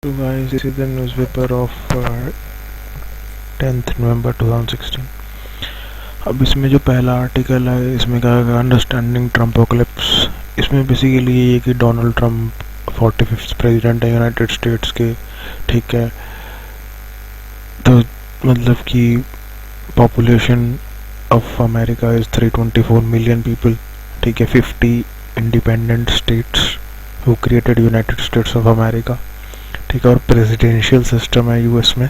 So guys, this is the newspaper of 10th November 2016। अब इसमें जो पहला आर्टिकल है इसमें कहा गया अंडरस्टैंडिंग ट्रम्पोक्लिप्स। इसमें बेसिकली ये है कि डोनाल्ड ट्रम्प 45th प्रेसिडेंट है यूनाइटेड स्टेट्स के, ठीक है। तो मतलब कि population of America is 324 million people, ठीक है। 50 independent states who created United states of America, ठीक है। और प्रेसिडेंशियल सिस्टम है यूएस में,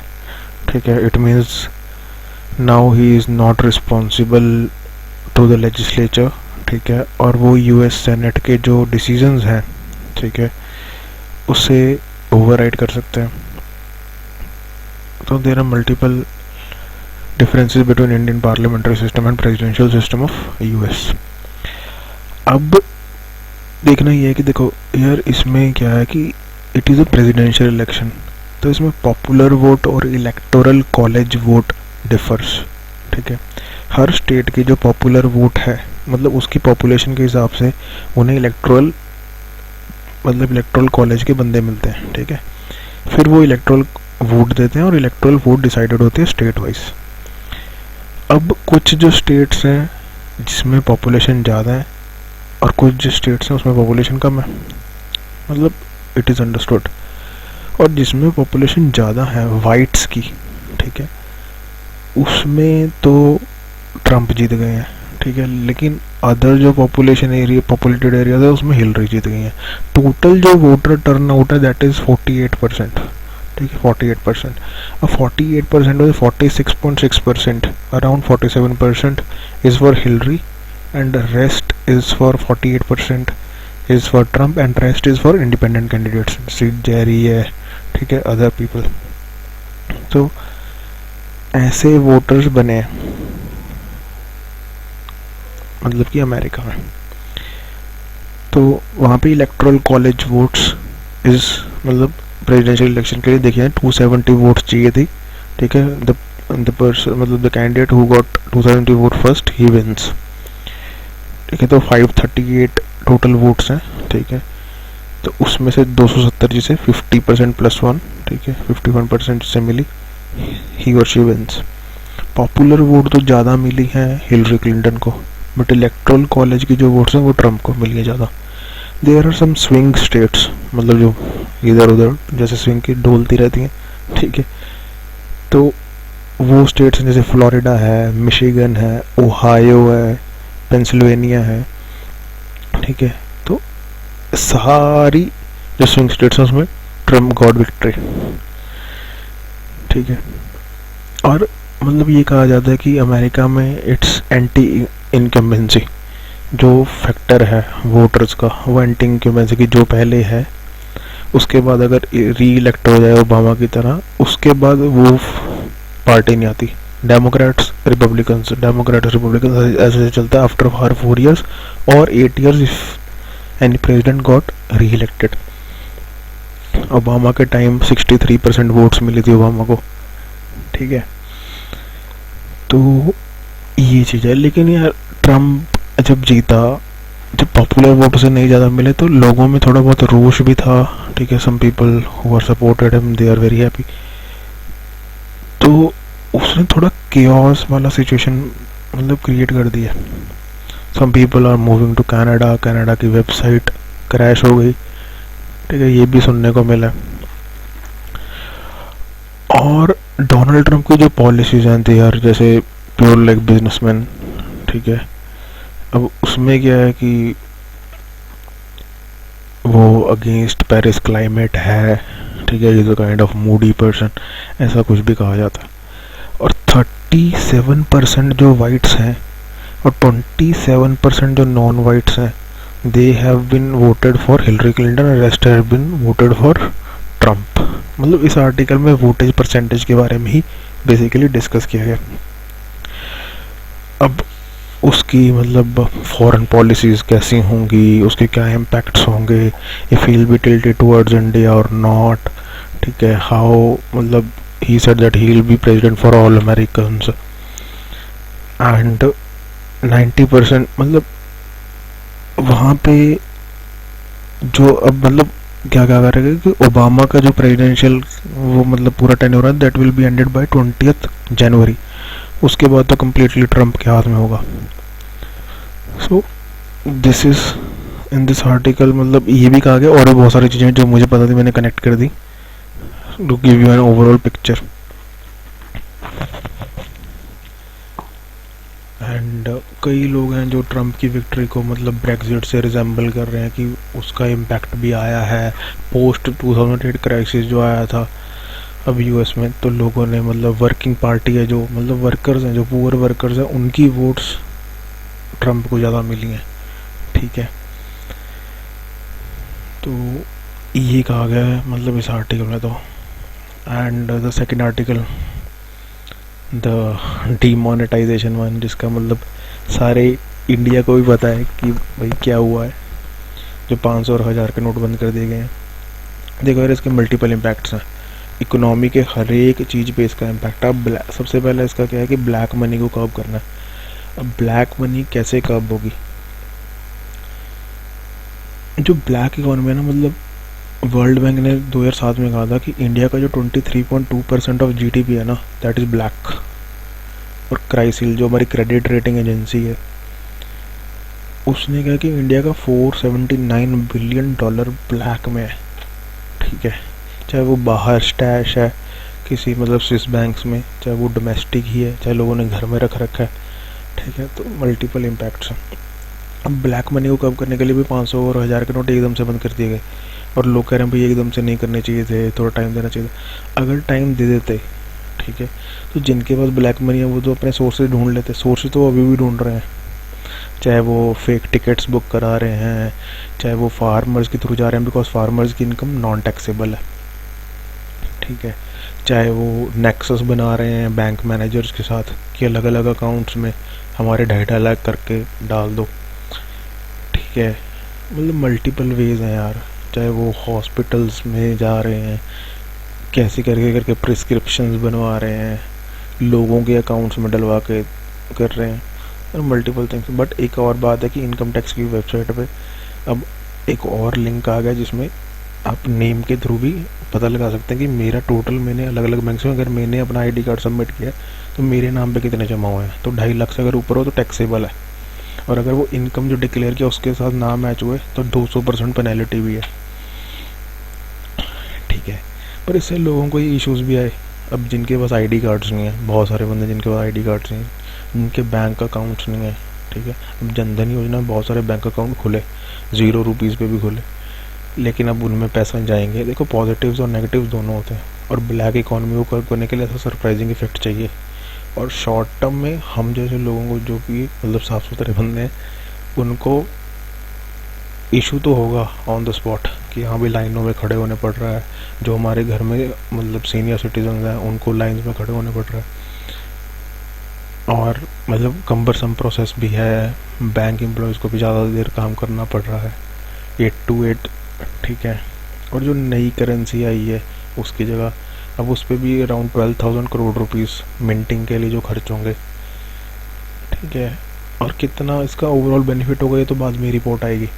ठीक है। It means now he is not responsible to the legislature, ठीक है। और वो यूएस सेनेट के जो डिसीजंस हैं, ठीक है, उससे ओवरराइड कर सकते हैं। तो there are multiple differences between Indian parliamentary system and presidential system of US. अब देखना ये है कि देखो यार इसमें क्या है कि it is a presidential election, तो इसमें पॉपुलर वोट और इलेक्टोरल कॉलेज वोट डिफर्स, ठीक है। हर स्टेट की जो पॉपुलर वोट है मतलब उसकी पॉपुलेशन के हिसाब से उन्हें इलेक्टोरल कॉलेज के बंदे मिलते हैं, ठीक है। फिर वो इलेक्टोरल वोट देते हैं और इलेक्टोरल वोट डिसाइडेड होती है स्टेट वाइज। अब कुछ जो स्टेट्स हैं जिसमें पॉपुलेशन ज़्यादा है और कुछ जो स्टेट्स हैं उसमें पॉपुलेशन कम है, मतलब इट इज़ अंडरस्टूड। और जिसमें पॉपुलेशन ज़्यादा है वाइट्स की, ठीक है, उसमें तो ट्रम्प जीत गए हैं, ठीक है। लेकिन अदर जो पॉपुलेटेड एरियाज है उसमें हिलरी जीत गई हैं। टोटल जो वोटर टर्नआउट है दैट इज़ 48%, ठीक है, 48%। अब 48% में 46.6%, around 47% is for Hillary and rest is for 48% is for Trump and rest is for independent candidates, Sid Jerry है, ठीक है, other people। तो ऐसे वोटर्स बने मतलब कि अमेरिका में। तो वहाँ पे इलेक्टोरल कॉलेज वोट्स इस मतलब प्रेसिडेंशियल इलेक्शन के लिए देखिए 270 वोट्स चाहिए थी, ठीक है। द पर्सन मतलब the candidate who got 270 vote first he wins, ठीक है। तो 538 टोटल वोट्स हैं, ठीक है। तो उसमें से 270 जिसे 50% प्लस 1, ठीक है, 51% से मिली, ही और शी विंस। पॉपुलर वोट तो ज़्यादा मिली है हिलरी क्लिंटन को, बट इलेक्टोरल कॉलेज की जो वोट्स हैं वो ट्रम्प को मिली है ज़्यादा। There are some swing states, मतलब जो इधर उधर जैसे स्विंग की डोलती रहती हैं, ठीक है। तो वो स्टेट्स जैसे फ्लोरिडा है, मिशिगन है, ओहायो है, पेंसिल्वेनिया है, ठीक है। तो सारी जो स्विंग स्टेट्स हैं उसमें ट्रम्प गॉट विक्ट्री, ठीक है। और मतलब ये कहा जाता है कि अमेरिका में इट्स एंटी इनकम्बेंसी जो फैक्टर है वोटर्स का, वो एंटी इनकम्बेंसी की जो पहले है उसके बाद अगर री इलेक्ट हो जाए ओबामा की तरह, उसके बाद वो पार्टी नहीं आती। डेमोक्रेट्स रिपब्लिकन्स ऐसे चलता है आफ्टर हर 4 years और 8 years if any president got री इलेक्टेड। ओबामा के टाइम 63% वोट्स मिली थी ओबामा को, ठीक है। तो ये चीज़ है। लेकिन यार ट्रम्प जब जीता, जब पॉपुलर वोट से नहीं ज़्यादा मिले तो लोगों में थोड़ा बहुत रोष भी था, ठीक है। Some people who are supported him they are very happy. तो उसने थोड़ा केओस वाला सिचुएशन मतलब क्रिएट कर दिया। Some people are moving to Canada की वेबसाइट क्रैश हो गई, ठीक है, ये भी सुनने को मिला। और डोनाल्ड ट्रम्प की जो पॉलिसीज हैं थे यार, जैसे प्योर लाइक बिजनेसमैन, ठीक है। अब उसमें क्या है कि वो अगेंस्ट पेरिस क्लाइमेट है, ठीक है, is a kind of Moody person, ऐसा कुछ भी कहा जाता है। और 37% जो वाइट्स हैं और 27% जो नॉन वाइट्स हैं, they have been voted for Hillary Clinton और rest have been voted for Trump. मतलब इस आर्टिकल में वोटेज परसेंटेज के बारे में ही बेसिकली डिस्कस किया गया। अब उसकी मतलब फॉरेन पॉलिसीज़ कैसी होंगी, उसके क्या इम्पैक्ट्स होंगे, if he will be tilted towards India और नॉट, ठीक है। हाउ मतलब he said that he will be president for all Americans and 90% मतलब वहाँ पे जो अब मतलब क्या क्या करेगा कि ओबामा का जो प्रेसिडेंशियल वो मतलब पूरा टेन्योर है that will be ended by 20th January. उसके बाद तो कम्प्लीटली ट्रम्प के हाथ में होगा। So this is in this article मतलब ये भी कहा गया, और भी बहुत सारी चीज़ें जो मुझे पता थी मैंने कनेक्ट कर दी to give you an overall picture. And कई लोग हैं जो ट्रम्प की विक्ट्री को मतलब ब्रेक्जिट से रिजेंबल कर रहे हैं कि उसका इम्पैक्ट भी आया है पोस्ट 2008 क्राइसिस जो आया था अब यूएस में। तो लोगों ने मतलब वर्किंग पार्टी है जो मतलब वर्कर्स हैं, जो पुअर वर्कर्स हैं, उनकी वोट्स ट्रम्प को ज़्यादा मिली हैं। ठीक है, तो ये कहा गया है मतलब इस आर्टिकल में तो। And the second article the demonetization one, जिसका मतलब सारे इंडिया को भी पता है कि भाई क्या हुआ है, जो 500 और 1000 के नोट बंद कर दिए गए हैं। देखो यार इसके मल्टीपल इम्पैक्ट्स हैं इकोनॉमी के, हर एक चीज़ पे इसका इम्पैक्ट है। अब सबसे पहले इसका क्या है कि ब्लैक मनी को कर्व करना है। अब ब्लैक मनी कैसे कर्व होगी? जो ब्लैक इकोनॉमी है ना, मतलब वर्ल्ड बैंक ने 2007 में कहा था कि इंडिया का जो 23.2% ऑफ जीडीपी है ना दैट इज़ ब्लैक। और क्राइसिल जो हमारी क्रेडिट रेटिंग एजेंसी है उसने कहा कि इंडिया का $479 बिलियन ब्लैक में है। ठीक है, चाहे वो बाहर स्टैश है किसी मतलब स्विस बैंक्स में, चाहे वो डोमेस्टिक ही है, चाहे लोगों ने घर में रख रखा है। ठीक है, तो मल्टीपल इम्पैक्ट्स हैं। अब ब्लैक मनी को कम करने के लिए भी 500 और 1000 के नोट एकदम से बंद कर दिए गए, और लोग कह रहे हैं भाई एकदम से नहीं करने चाहिए थे, थोड़ा टाइम देना चाहिए था। अगर टाइम दे देते, ठीक है, तो जिनके पास ब्लैक मनी है वो तो अपने सोर्सेज ढूंढ लेते। सोर्सेज तो अभी भी ढूंढ रहे हैं, चाहे वो फेक टिकट्स बुक करा रहे हैं, चाहे वो फार्मर्स के थ्रू जा रहे हैं बिकॉज फार्मर्स की इनकम नॉन टैक्सेबल है। ठीक है, चाहे वो नेक्सस बना रहे हैं बैंक मैनेजर्स के साथ कि अलग अलग अकाउंट्स में हमारे 2.5 लाख करके डाल दो। ठीक है, मतलब मल्टीपल वेज हैं यार। चाहे वो हॉस्पिटल्स में जा रहे हैं, कैसे करके करके प्रिस्क्रिप्शंस बनवा रहे हैं, लोगों के अकाउंट्स में डलवा के कर रहे हैं, और मल्टीपल थिंग्स। बट एक और बात है कि इनकम टैक्स की वेबसाइट पे अब एक और लिंक आ गया जिसमें आप नेम के थ्रू भी पता लगा सकते हैं कि मेरा टोटल, मैंने अलग अलग बैंक से अगर मैंने अपना आईडी कार्ड सबमिट किया तो मेरे नाम पे कितने जमा हुए हैं। तो 2.5 लाख से अगर ऊपर हो तो टैक्सेबल है, और अगर वो इनकम जो डिक्लेयर किया उसके साथ ना मैच हुए तो 200% पेनल्टी भी है। ठीक है, पर इससे लोगों को ये इश्यूज भी आए। अब जिनके पास आईडी कार्ड्स नहीं है, बहुत सारे बंदे जिनके पास आईडी कार्ड्स नहीं है, जिनके बैंक अकाउंट्स नहीं है। ठीक है, अब जनधन योजना में बहुत सारे बैंक अकाउंट खुले, 0 रुपीज़ पे भी खुले, लेकिन अब उनमें पैसा जाएंगे। देखो पॉजिटिव्स और नेगेटिव्स दोनों होते हैं, और ब्लैक इकोनॉमी को कर्व करने के लिए ऐसा सरप्राइजिंग इफेक्ट चाहिए। और शॉर्ट टर्म में हम जैसे लोगों को जो कि मतलब साफ सुथरे बंदे हैं उनको इशू तो होगा ऑन द स्पॉट कि हाँ भाई लाइनों में खड़े होने पड़ रहा है। जो हमारे घर में मतलब सीनियर सिटीजन हैं उनको लाइन्स में खड़े होने पड़ रहा है, और मतलब कम्बरसम प्रोसेस भी है। बैंक एम्प्लॉयज़ को भी ज़्यादा देर काम करना पड़ रहा है 8 to 8। ठीक है, और जो नई करेंसी आई है उसकी जगह अब उस पर भी अराउंड 12,000 करोड़ रुपीस मिंटिंग के लिए जो खर्च होंगे। ठीक है, और कितना इसका ओवरऑल बेनिफिट होगा ये तो बाद में रिपोर्ट आएगी।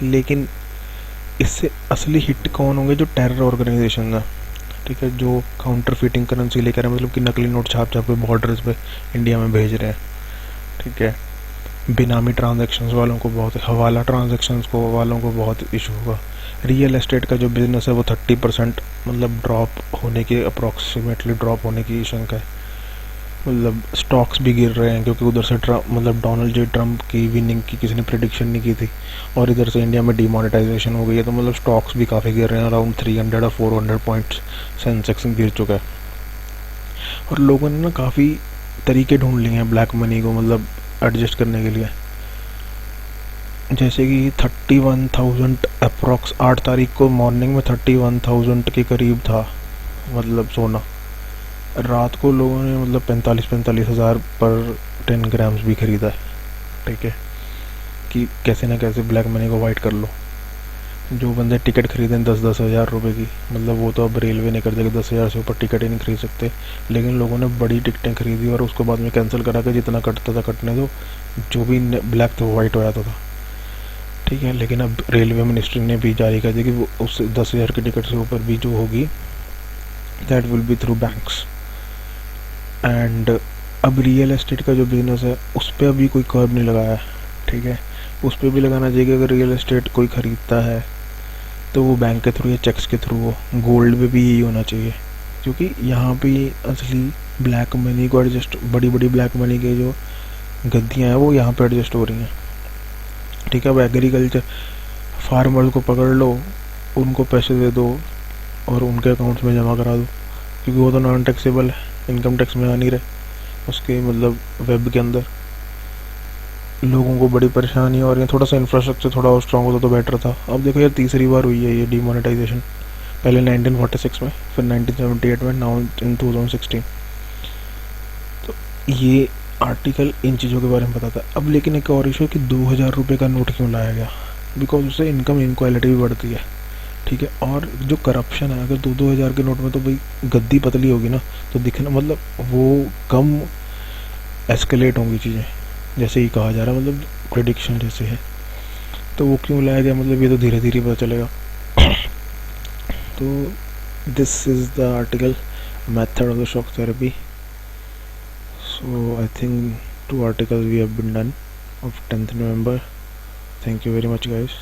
लेकिन इससे असली हिट कौन होंगे? जो टेरर ऑर्गेनाइजेशन है। ठीक है, जो काउंटर फिटिंग करेंसी लेकर मतलब कि नकली नोट छाप छाप के बॉर्डर्स पे इंडिया में भेज रहे हैं। ठीक है, बेनामी ट्रांजैक्शंस वालों को बहुत, हवाला ट्रांजैक्शंस को वालों को बहुत इशू होगा। रियल एस्टेट का जो बिजनेस है वो 30% मतलब ड्रॉप होने की, अप्रॉक्सीमेटली ड्रॉप होने की शंका है। मतलब स्टॉक्स भी गिर रहे हैं क्योंकि उधर से मतलब डोनाल्ड जे ट्रम्प की विनिंग की किसी ने प्रेडिक्शन नहीं की थी, और इधर से इंडिया में डिमोनेटाइजेशन हो गई है, तो मतलब स्टॉक्स भी काफ़ी गिर रहे हैं। अराउंड 300 और 400 पॉइंट्स सेंसेक्स गिर चुका है। और लोगों ने ना काफ़ी तरीके ढूंढ लिए हैं ब्लैक मनी को मतलब एडजस्ट करने के लिए। जैसे कि 31,000 अप्रॉक्स 8 तारीख को मॉर्निंग में 31,000 के करीब था मतलब सोना। रात को लोगों ने मतलब 45 हज़ार पर 10 ग्राम्स भी खरीदा है। ठीक है, कि कैसे ना कैसे ब्लैक मनी को वाइट कर लो। जो बंदे टिकट खरीदें 10-10 हज़ार रुपये की, मतलब वो तो अब रेलवे नहीं कर देगा, 10,000 से ऊपर टिकट ही नहीं खरीद सकते। लेकिन लोगों ने बड़ी टिकटें खरीदी और उसको बाद में कैंसिल करा के जितना कटता था कटने दो, जो भी ब्लैक था वो वाइट हो जाता था। ठीक है। लेकिन अब रेलवे मिनिस्ट्री ने भी जारी कर दिया कि वो उस 10,000 की टिकट से ऊपर भी जो होगी that will B through banks. And अब रियल एस्टेट का जो बिजनेस है उस पर अभी कोई कर्व नहीं लगाया है, ठीक है। उस पर भी लगाना चाहिए कि अगर रियल एस्टेट कोई ख़रीदता है तो वो बैंक के थ्रू या चेक्स के थ्रू हो। गोल्ड में भी यही होना चाहिए, क्योंकि यहाँ पे असली ब्लैक मनी को एडजस्ट, बड़ी बड़ी ब्लैक मनी के जो गद्दियाँ हैं वो यहाँ पे एडजस्ट हो रही हैं, ठीक है। अब एग्रीकल्चर फार्मर को पकड़ लो, उनको पैसे दे दो और उनके अकाउंट्स में जमा करा दो, क्योंकि वो तो नॉन टैक्सेबल है, इनकम टैक्स में आ नहीं रहे उसके मतलब वेब के अंदर। लोगों को बड़ी परेशानी हो रही है। थोड़ा सा इंफ्रास्ट्रक्चर थोड़ा और स्ट्रॉन्ग होता तो बेटर था। अब देखो यार, तीसरी बार हुई है ये डीमोनेटाइजेशन, पहले 1946 में, फिर 1978 में, नाउ इन 2016। तो ये आर्टिकल इन चीज़ों के बारे में बताता है। अब लेकिन एक और इशू है कि 2000 रुपये का नोट क्यों लाया गया, बिकॉज उससे इनकम इनक्वालिटी भी बढ़ती है, ठीक है। और जो करप्शन है, अगर 2-2 हज़ार के नोट में तो भाई गद्दी पतली होगी ना, तो दिखना मतलब वो कम एस्केलेट होंगी चीज़ें, जैसे ही कहा जा रहा है, मतलब प्रेडिक्शन जैसे है। तो वो क्यों लाया गया, मतलब ये तो धीरे धीरे पता चलेगा। तो this is the article method of the shock therapy. So I think 2 articles we have been done of 10th November. Thank you very much guys.